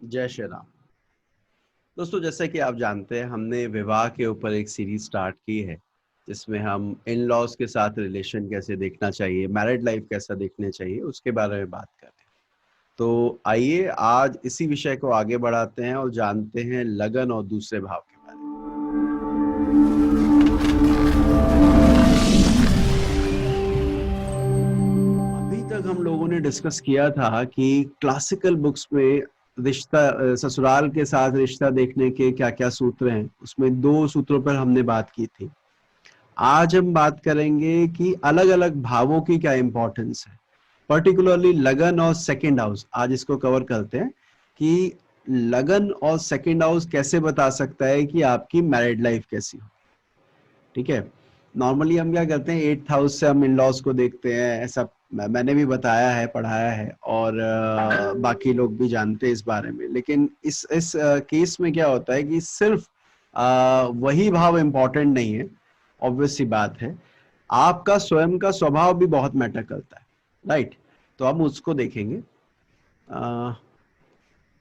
जय श्री राम। दोस्तों, जैसे कि आप जानते हैं, हमने विवाह के ऊपर एक सीरीज स्टार्ट की है जिसमें हम इन लॉज के साथ रिलेशन कैसे देखना चाहिए, मैरिड लाइफ कैसा देखना चाहिए, उसके बारे में बात कर रहे हैं। तो आइए आज इसी विषय को आगे बढ़ाते हैं और जानते हैं लगन और दूसरे भाव के बारे में। अभी तक हम लोगों ने डिस्कस किया था कि क्लासिकल बुक्स में रिश्ता, ससुराल के साथ रिश्ता देखने के क्या क्या सूत्र हैं। उसमें 2 सूत्रों पर हमने बात की थी। आज हम बात करेंगे कि अलग अलग भावों की क्या इंपॉर्टेंस है, पर्टिकुलरली लगन और सेकंड हाउस। आज इसको कवर करते हैं कि लगन और सेकंड हाउस कैसे बता सकता है कि आपकी मैरिड लाइफ कैसी हो। ठीक है। नॉर्मली हम क्या करते हैं, 8th हाउस से हम इन लॉज को देखते हैं। ऐसा मैंने भी बताया है, पढ़ाया है, और बाकी लोग भी जानते हैं इस बारे में। लेकिन इस केस में क्या होता है कि सिर्फ वही भाव इंपॉर्टेंट नहीं है। ऑब्वियस सी बात है, आपका स्वयं का स्वभाव भी बहुत मैटर करता है, राइट। तो हम उसको देखेंगे।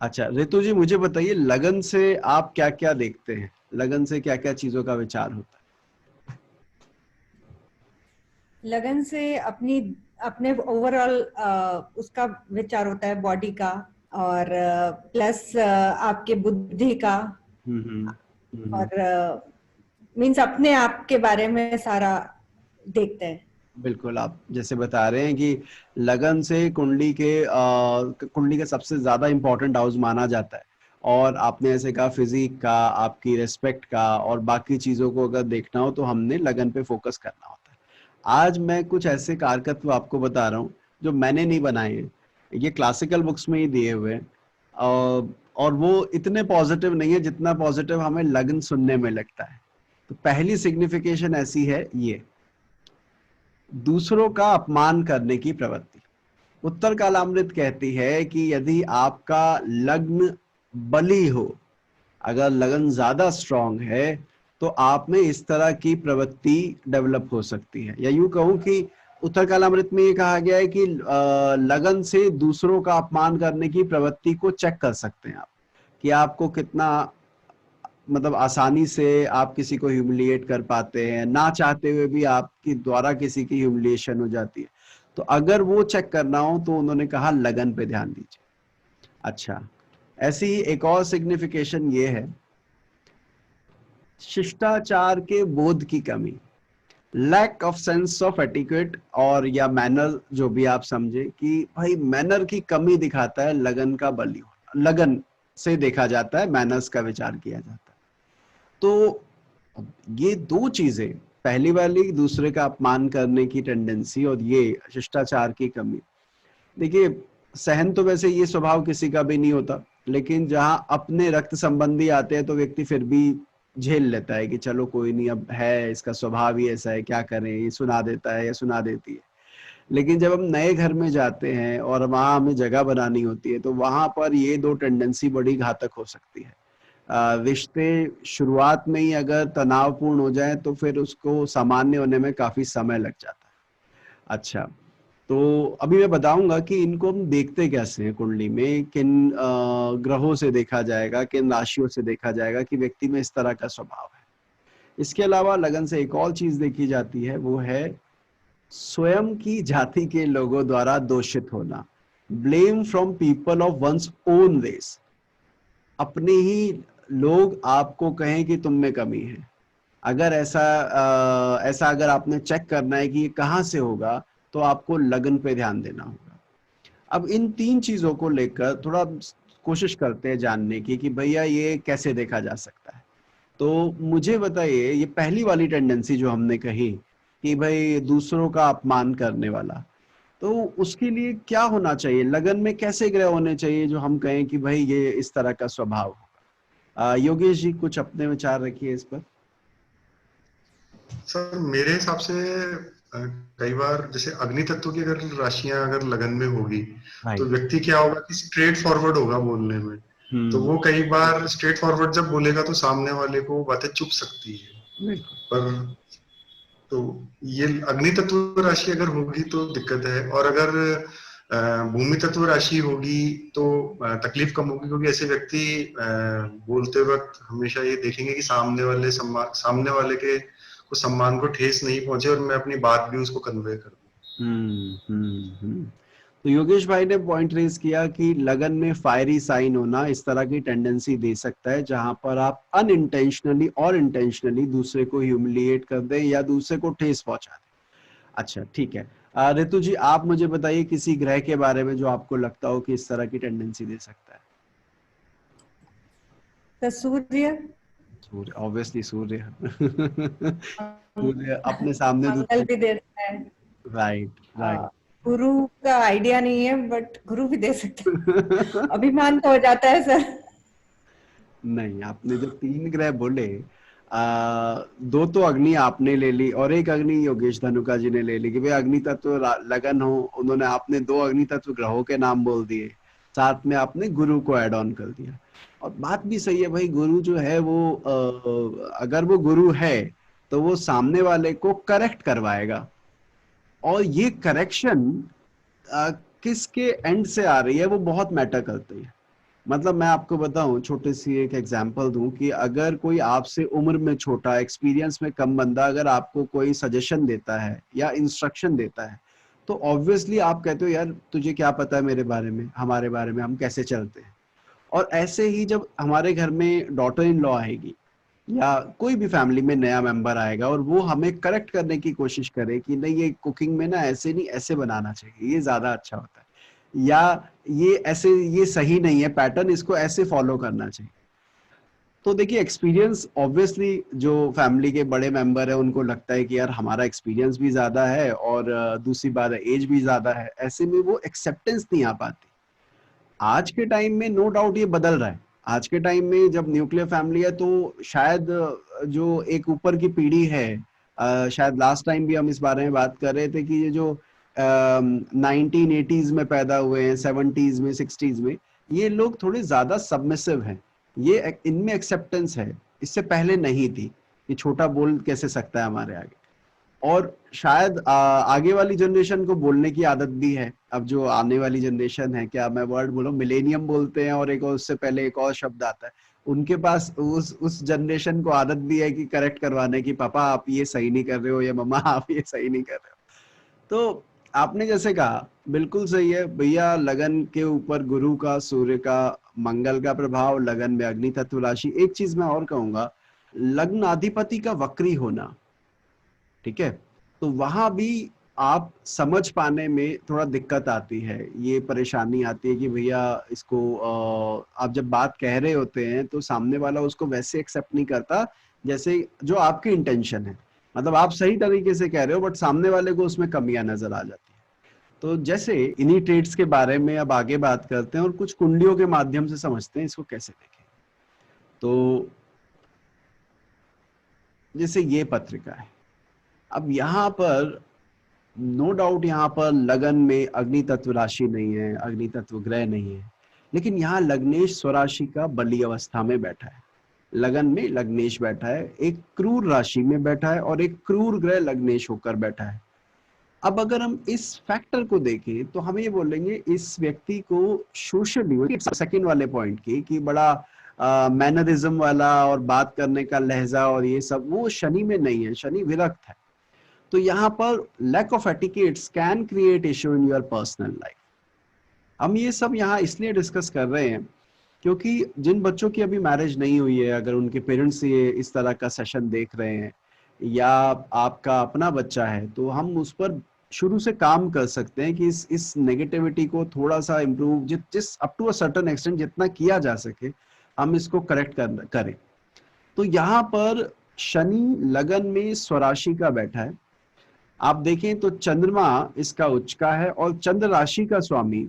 अच्छा रितु जी, मुझे बताइए, लगन से आप क्या क्या देखते हैं, लगन से क्या क्या चीजों का विचार होता है? लगन से अपनी अपने ओवरऑल उसका विचार होता है, बॉडी का, और प्लस आपके बुद्धि का, और मीन्स अपने आप के बारे में सारा देखते हैं। बिल्कुल, आप जैसे बता रहे हैं कि लगन से कुंडली का सबसे ज्यादा इंपॉर्टेंट हाउस माना जाता है। और आपने ऐसे कहा फिजिक का, आपकी रिस्पेक्ट का, और बाकी चीजों को अगर देखना हो तो हमने लगन पे फोकस करना होता है। आज मैं कुछ ऐसे कारकत्व आपको बता रहा हूँ जो मैंने नहीं बनाए हैं, ये क्लासिकल बुक्स में ही दिए हुए हैं। और वो इतने पॉजिटिव नहीं है जितना पॉजिटिव हमें लगन सुनने में लगता है। तो पहली सिग्निफिकेशन ऐसी है, ये दूसरों का अपमान करने की प्रवृत्ति। उत्तर कालामृत कहती है कि यदि आपका लग्न बली हो, अगर लगन ज्यादा स्ट्रांग है, तो आप में इस तरह की प्रवृत्ति डेवलप हो सकती है। या यूं कहूं कि उत्तर कालामृत में ये कहा गया है कि लगन से दूसरों का अपमान करने की प्रवृत्ति को चेक कर सकते हैं आप, कि आपको कितना, मतलब आसानी से आप किसी को ह्यूमिलिएट कर पाते हैं, ना चाहते हुए भी आपकी द्वारा किसी की ह्यूमिलिएशन हो जाती है। तो अगर वो चेक करना हो तो उन्होंने कहा लगन पे ध्यान दीजिए। अच्छा, ऐसी ही एक और सिग्निफिकेशन ये है, शिष्टाचार के बोध की कमी, lack of sense of etiquette, और या मैनर, जो भी आप समझे, कि भाई मैनर की कमी दिखाता है लगन का बली होना। लगन से देखा जाता है, मैनर्स का विचार किया जाता है। तो ये 2 चीजें, पहली वाली दूसरे का अपमान करने की टेंडेंसी, और ये शिष्टाचार की कमी। देखिए, सहन तो वैसे ये स्वभाव किसी का भी नहीं होता, लेकिन जहां अपने रक्त संबंधी आते हैं तो व्यक्ति फिर भी झेल लेता है कि चलो कोई नहीं, अब है, इसका स्वभाव ही ऐसा है, क्या करें, ये सुना देता है या सुना देती है। लेकिन जब हम नए घर में जाते हैं और वहां हमें जगह बनानी होती है, तो वहां पर ये 2 टेंडेंसी बड़ी घातक हो सकती है। रिश्ते शुरुआत में ही अगर तनावपूर्ण हो जाए तो फिर उसको सामान्य होने में काफी समय लग जाता है। अच्छा, तो अभी मैं बताऊंगा कि इनको हम देखते कैसे हैं, कुंडली में किन ग्रहों से देखा जाएगा, किन राशियों से देखा जाएगा कि व्यक्ति में इस तरह का स्वभाव है। इसके अलावा लगन से एक और चीज देखी जाती है, वो है स्वयं की जाति के लोगों द्वारा दोषित होना, blame from people of one's own race. अपने ही लोग आपको कहें कि तुम में कमी है। अगर ऐसा अगर आपने चेक करना है कि ये कहाँ से होगा, तो आपको लगन पे ध्यान देना होगा। अब इन 3 चीजों को लेकर थोड़ा कोशिश करते हैं जानने की कि भैया ये कैसे देखा जा सकता है। तो मुझे बताइए, ये पहली वाली टेंडेंसी जो हमने कही कि भाई दूसरों का अपमान करने वाला, तो उसके लिए क्या होना चाहिए, लगन में कैसे ग्रह होने चाहिए जो हम कहें कि भाई ये इस तरह का स्वभाव होगा। योगेश जी, कुछ अपने विचार रखिए इस पर। सर मेरे हिसाब से कई बार जैसे अग्नि तत्व की अगर राशियां अगर लगन में होगी तो राइट। व्यक्ति क्या होगा कि स्ट्रेट फॉरवर्ड होगा बोलने में। तो वो कई बार स्ट्रेट फॉरवर्ड जब बोलेगा तो सामने वाले को बातें चुभ सकती है। बिल्कुल। पर तो ये अग्नि तत्व राशि अगर होगी तो दिक्कत है। और अगर भूमि तत्व राशि होगी तो तकलीफ कम होगी, क्योंकि ऐसे व्यक्ति बोलते वक्त हमेशा ये देखेंगे कि सामने वाले के को सम्मान को ठेस नहीं पहुंचे और मैं अपनी बात भी उसको कन्वे कर दूं। तो योगेश भाई ने पॉइंट रेज किया कि लगन में फायरी साइन होना इस तरह की टेंडेंसी दे सकता है जहां पर आप अनइंटेंशनली और इंटेंशनली दूसरे को ह्यूमिलिएट कर दें या दूसरे को ठेस पहुंचा दें। अच्छा ठीक है, ऋतु जी आप मुझे बताइए किसी ग्रह के बारे में जो आपको लगता हो कि इस तरह की टेंडेंसी दे सकता है। तो सूर्य। सूर्य, ऑब्वियसली सूर्य। सूर्य अपने सामने मंगल भी देता है। Right right. गुरु का आइडिया नहीं है, बट गुरु भी दे सकते हैं। अभिमान तो हो जाता है सर। नहीं, आपने जो 3 ग्रह बोले, 2 तो अग्नि आपने ले ली और एक अग्नि योगेश धनुका जी ने ले ली कि भाई अग्नि तत्व लगन हो, उन्होंने आपने 2 अग्नि तत्व ग्रहों के नाम बोल दिए, साथ में आपने गुरु को ऐड ऑन कर दिया। और बात भी सही है भाई, गुरु जो है वो अगर वो गुरु है तो वो सामने वाले को करेक्ट करवाएगा, और ये करेक्शन किसके एंड से आ रही है वो बहुत मैटर करती है। मतलब मैं आपको बताऊं, छोटी सी एक एग्जांपल दूं कि अगर कोई आपसे उम्र में छोटा, एक्सपीरियंस में कम बंदा अगर आपको कोई सजेशन देता है या इंस्ट्रक्शन देता है, तो ऑब्वियसली आप कहते हो यार तुझे क्या पता है मेरे बारे में, हमारे बारे में, हम कैसे चलते हैं। और ऐसे ही जब हमारे घर में डॉटर इन लॉ आएगी या कोई भी फैमिली में नया मेंबर आएगा और वो हमें करेक्ट करने की कोशिश करे कि नहीं ये कुकिंग में ना ऐसे नहीं ऐसे बनाना चाहिए, ये ज्यादा अच्छा होता है, या ये ऐसे ये सही नहीं है पैटर्न, इसको ऐसे फॉलो करना चाहिए। तो देखिए एक्सपीरियंस, ऑब्वियसली जो फैमिली के बड़े मेंबर है उनको लगता है कि यार हमारा एक्सपीरियंस भी ज्यादा है और दूसरी बात है एज भी ज्यादा है, ऐसे में वो एक्सेप्टेंस नहीं आ पाती। आज के टाइम में नो डाउट ये बदल रहा है। आज के टाइम में जब न्यूक्लियर फैमिली है तो शायद जो एक ऊपर की पीढ़ी है, शायद लास्ट टाइम भी हम इस बारे में बात कर रहे थे कि ये जो 1980s में पैदा हुए हैं, 70s में, 60s में, ये लोग थोड़े ज्यादा सबमिसिव हैं, ये इनमें एक्सेप्टेंस है, इससे पहले नहीं थी कि छोटा बोल कैसे सकता है हमारे आगे। और शायद आगे वाली जनरेशन को बोलने की आदत भी है। अब जो आने वाली जनरेशन है, क्या मैं वर्ड बोलूं, मिलेनियम बोलते हैं और एक और उससे पहले एक और शब्द आता है, उनके पास उस जनरेशन को आदत भी है कि करेक्ट करवाने की, पापा आप ये सही नहीं कर रहे हो या मम्मा आप ये सही नहीं कर रहे हो। तो आपने जैसे कहा बिल्कुल सही है भैया, लगन के ऊपर गुरु का, सूर्य का, मंगल का प्रभाव, लगन में अग्नि तत्व राशि। एक चीज मैं और कहूंगा, लग्नाधिपति का वक्री होना, ठीक है, तो वहां भी आप समझ पाने में थोड़ा दिक्कत आती है, ये परेशानी आती है कि भैया इसको आप जब बात कह रहे होते हैं तो सामने वाला उसको वैसे एक्सेप्ट नहीं करता जैसे जो आपकी इंटेंशन है। मतलब आप सही तरीके से कह रहे हो बट सामने वाले को उसमें कमियां नजर आ जाती है। तो जैसे इन्हीं ट्रेड्स के बारे में अब आगे बात करते हैं और कुछ कुंडलियों के माध्यम से समझते हैं इसको कैसे देखें। तो जैसे ये पत्रिका है, अब यहाँ पर नो डाउट यहाँ पर लगन में अग्नि तत्व राशि नहीं है, अग्नि तत्व ग्रह नहीं है, लेकिन यहाँ लग्नेश स्वराशि का बली अवस्था में बैठा है। लगन में लग्नेश बैठा है, एक क्रूर राशि में बैठा है और एक क्रूर ग्रह लग्नेश होकर बैठा है। अब अगर हम इस फैक्टर को देखें तो हम ये बोलेंगे इस व्यक्ति को सोशली, सेकंड वाले पॉइंट की कि बड़ा मैनरिज्म वाला और बात करने का लहजा और ये सब, वो शनि में नहीं है, शनि विरक्त है। तो यहाँ पर lack of etiquettes can create issue in your personal life. हम ये सब यहाँ इसलिए डिस्कस कर रहे हैं क्योंकि जिन बच्चों की अभी मैरिज नहीं हुई है, अगर उनके पेरेंट्स ये इस तरह का सेशन देख रहे हैं या आपका अपना बच्चा है, तो हम उस पर शुरू से काम कर सकते हैं कि इस नेगेटिविटी को थोड़ा सा इम्प्रूव, जिस up to a certain extent जितना किया जा सके हम इसको करेक्ट करें। तो यहाँ पर शनि लगन में स्वराशि का बैठा है। आप देखें तो चंद्रमा इसका उच्च का है और चंद्र राशि का स्वामी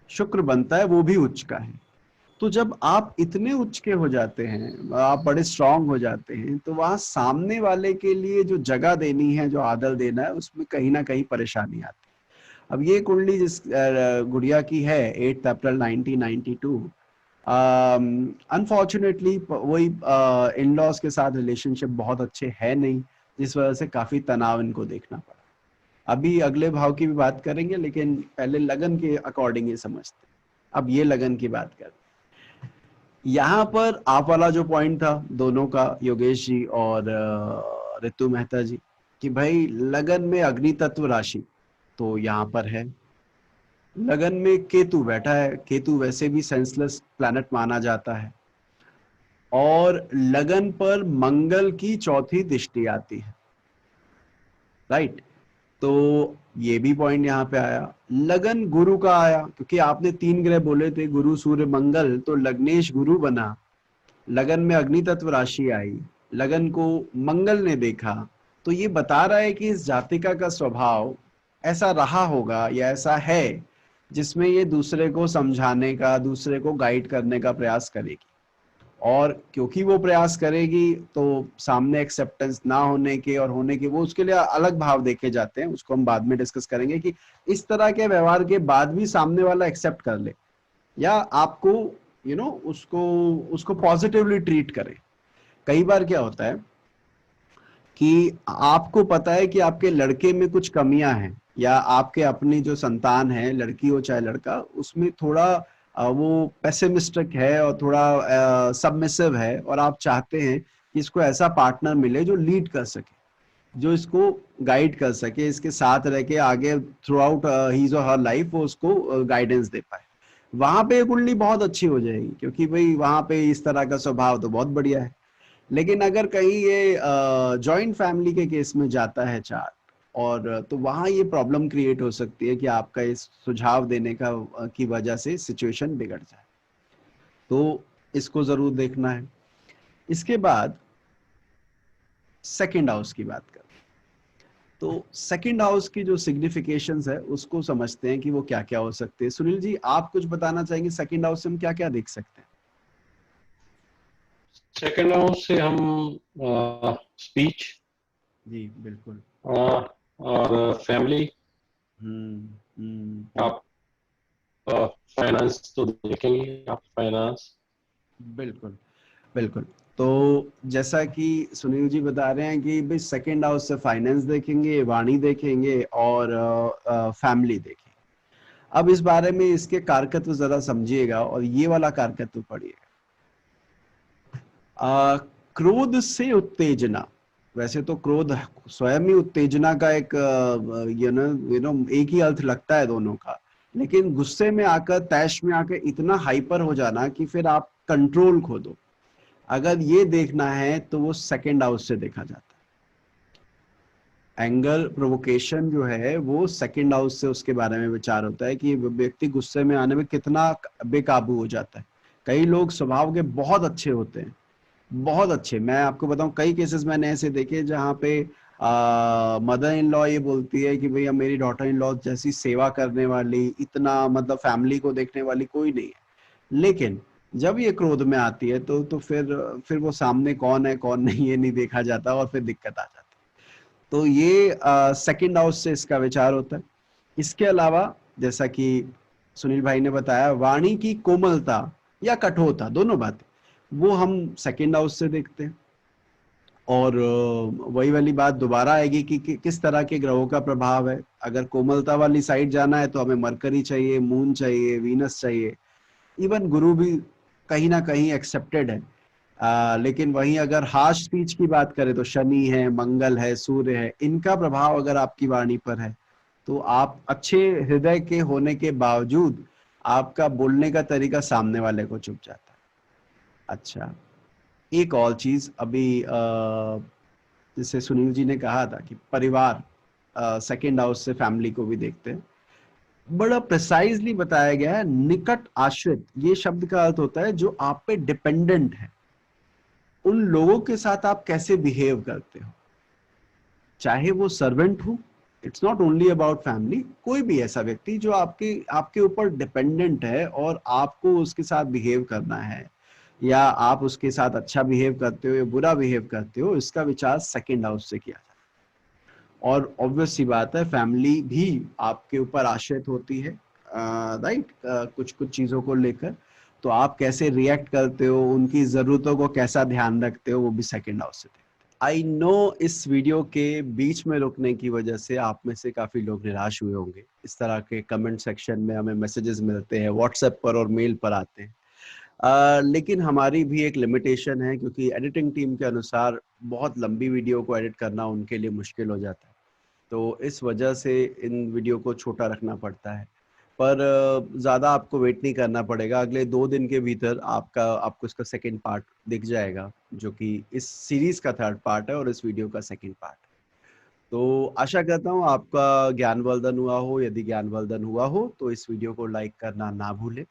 शुक्र बनता है, वो भी उच्च का है। तो जब आप इतने उच्च के हो जाते हैं, आप बड़े स्ट्रांग हो जाते हैं, तो वहां सामने वाले के लिए जो जगह देनी है, जो आदर देना है, उसमें कहीं ना कहीं परेशानी आती है। अब ये कुंडली जिस गुड़िया की है 8 अप्रैल 1992, अनफॉर्चुनेटली वही इन लॉज के साथ रिलेशनशिप बहुत अच्छे है नहीं, जिस वजह से काफी तनाव इनको देखना पड़ा। अभी अगले भाव की भी बात करेंगे, लेकिन पहले लगन के अकॉर्डिंग ही समझते हैं। अब ये लगन की बात करते हैं। यहाँ पर आप वाला जो पॉइंट था दोनों का, योगेश जी और रितु मेहता जी, कि भाई लगन में अग्नि तत्व राशि तो यहाँ पर है। लगन में केतु बैठा है, केतु वैसे भी सेंसलेस प्लैनेट माना जाता है। और लगन पर मंगल की चौथी दृष्टि आती है, राइट। तो ये भी पॉइंट यहाँ पे आया। लगन गुरु का आया, क्योंकि आपने 3 ग्रह बोले थे, गुरु सूर्य मंगल, तो लग्नेश गुरु बना। लगन में अग्नि तत्व राशि आई, लगन को मंगल ने देखा, तो ये बता रहा है कि इस जातिका का स्वभाव ऐसा रहा होगा या ऐसा है जिसमें ये दूसरे को समझाने का, दूसरे को गाइड करने का प्रयास करेगी। और क्योंकि वो प्रयास करेगी तो सामने एक्सेप्टेंस ना होने के और होने के, वो उसके लिए अलग भाव देखे जाते हैं, उसको हम बाद में डिस्कस करेंगे कि इस तरह के व्यवहार के बाद भी सामने वाला एक्सेप्ट कर ले या आपको उसको उसको पॉजिटिवली ट्रीट करे। कई बार क्या होता है कि आपको पता है कि आपके लड़के में कुछ कमियां हैं, या आपके अपनी जो संतान है, लड़की हो चाहे लड़का, उसमें थोड़ा वो पेसिमिस्टिक है और थोड़ा सबमिसिव है, और आप चाहते हैं कि इसको ऐसा पार्टनर मिले जो लीड कर सके, जो इसको गाइड कर सके, इसके साथ रह के आगे थ्रू आउट हीज और हर लाइफ वो उसको गाइडेंस दे पाए। वहां पे कुंडली बहुत अच्छी हो जाएगी, क्योंकि भाई वहां पे इस तरह का स्वभाव तो बहुत बढ़िया है। लेकिन अगर कहीं ये जॉइंट फैमिली के केस में जाता है चार्ट, और तो वहां ये प्रॉब्लम क्रिएट हो सकती है कि आपका इस सुझाव देने का की वजह से सिचुएशन बिगड़ जाए। तो इसको जरूर देखना है। इसके बाद सेकंड हाउस की बात करें, तो सेकंड हाउस की जो सिग्निफिकेशंस है उसको समझते हैं कि वो क्या क्या हो सकते हैं। सुनील जी, आप कुछ बताना चाहेंगे सेकंड हाउस से हम क्या क्या देख सकते हैं? सेकंड हाउस से हम स्पीच जी बिल्कुल। और फैमिली, हम्म। आप फाइनेंस तो देखेंगे, आप फाइनेंस। बिल्कुल बिल्कुल। तो जैसा कि सुनील जी बता रहे हैं कि भाई सेकंड हाउस से फाइनेंस देखेंगे, वाणी देखेंगे और फैमिली देखेंगे। अब इस बारे में इसके कारकत्व जरा समझिएगा और ये वाला कारकत्व पढ़िएगा। क्रोध से उत्तेजना, वैसे तो क्रोध स्वयं ही उत्तेजना का एक एक ही अर्थ लगता है दोनों का, लेकिन गुस्से में आकर, तैश में आकर इतना हाइपर हो जाना कि फिर आप कंट्रोल खो दो, अगर ये देखना है तो वो सेकंड हाउस से देखा जाता है। एंगर, प्रोवोकेशन जो है वो सेकंड हाउस से उसके बारे में विचार होता है कि व्यक्ति गुस्से में आने में कितना बेकाबू हो जाता है। कई लोग स्वभाव के बहुत अच्छे होते हैं, बहुत अच्छे। मैं आपको बताऊं, कई केसेस मैंने ऐसे देखे जहाँ पे मदर इन लॉ ये बोलती है कि भैया मेरी डॉटर इन लॉ जैसी सेवा करने वाली, इतना मतलब फैमिली को देखने वाली कोई नहीं है। लेकिन जब ये क्रोध में आती है तो फिर वो सामने कौन है कौन नहीं ये नहीं देखा जाता और फिर दिक्कत आ जाती है। तो ये सेकंड हाउस से इसका विचार होता है। इसके अलावा जैसा कि सुनील भाई ने बताया, वाणी की कोमलता या कठोरता, दोनों बातें वो हम सेकंड हाउस से देखते हैं। और वही वाली बात दोबारा आएगी कि किस तरह के ग्रहों का प्रभाव है। अगर कोमलता वाली साइड जाना है तो हमें मरकरी चाहिए, मून चाहिए, वीनस चाहिए, इवन गुरु भी कहीं ना कहीं एक्सेप्टेड है। लेकिन वहीं अगर हार्श स्पीच की बात करें तो शनि है, मंगल है, सूर्य है, इनका प्रभाव अगर आपकी वाणी पर है तो आप अच्छे हृदय के होने के बावजूद आपका बोलने का तरीका सामने वाले को चुभ जाता है। अच्छा, एक और चीज अभी जैसे सुनील जी ने कहा था कि परिवार सेकंड हाउस से फैमिली को भी देखते हैं, बड़ा प्रिसाइजली बताया गया है। निकट आश्रित, ये शब्द का अर्थ होता है जो आप पे डिपेंडेंट है, उन लोगों के साथ आप कैसे बिहेव करते हो, चाहे वो सर्वेंट हो, it's not only about family, कोई भी ऐसा व्यक्ति जो आपके ऊपर डिपेंडेंट है और आपको उसके साथ बिहेव करना है, या आप उसके साथ अच्छा बिहेव करते हो या बुरा बिहेव करते हो, इसका विचार सेकंड हाउस से किया जाता है। और ऑब्वियस सी बात है, फैमिली भी आपके ऊपर आश्रित होती है, राइट, कुछ कुछ चीजों को लेकर। तो आप कैसे रिएक्ट करते हो, उनकी जरूरतों को कैसा ध्यान रखते हो, वो भी सेकंड हाउस से देखते आई नो इस वीडियो के बीच में रुकने की वजह से आप में से काफी लोग निराश हुए होंगे। इस तरह के कमेंट सेक्शन में हमें मैसेजेस मिलते हैं, व्हाट्सएप पर और मेल पर आते हैं। लेकिन हमारी भी एक लिमिटेशन है, क्योंकि एडिटिंग टीम के अनुसार बहुत लंबी वीडियो को एडिट करना उनके लिए मुश्किल हो जाता है, तो इस वजह से इन वीडियो को छोटा रखना पड़ता है। पर ज़्यादा आपको वेट नहीं करना पड़ेगा, अगले 2 दिन के भीतर आपको इसका सेकंड पार्ट दिख जाएगा, जो कि इस सीरीज का थर्ड पार्ट है और इस वीडियो का सेकंड पार्ट। तो आशा करता हूँ आपका ज्ञानवर्धन हुआ हो। यदि ज्ञानवर्धन हुआ हो तो इस वीडियो को लाइक करना ना भूलें।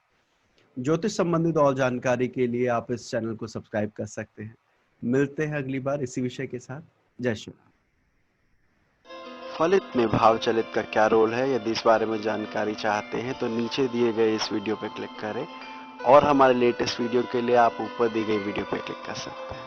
ज्योतिष संबंधित और जानकारी के लिए आप इस चैनल को सब्सक्राइब कर सकते हैं। मिलते हैं अगली बार इसी विषय के साथ। जय श्री राम। फलित में भाव चलित का क्या रोल है, यदि इस बारे में जानकारी चाहते हैं तो नीचे दिए गए इस वीडियो पर क्लिक करें, और हमारे लेटेस्ट वीडियो के लिए आप ऊपर दी गई वीडियो पर क्लिक कर सकते हैं।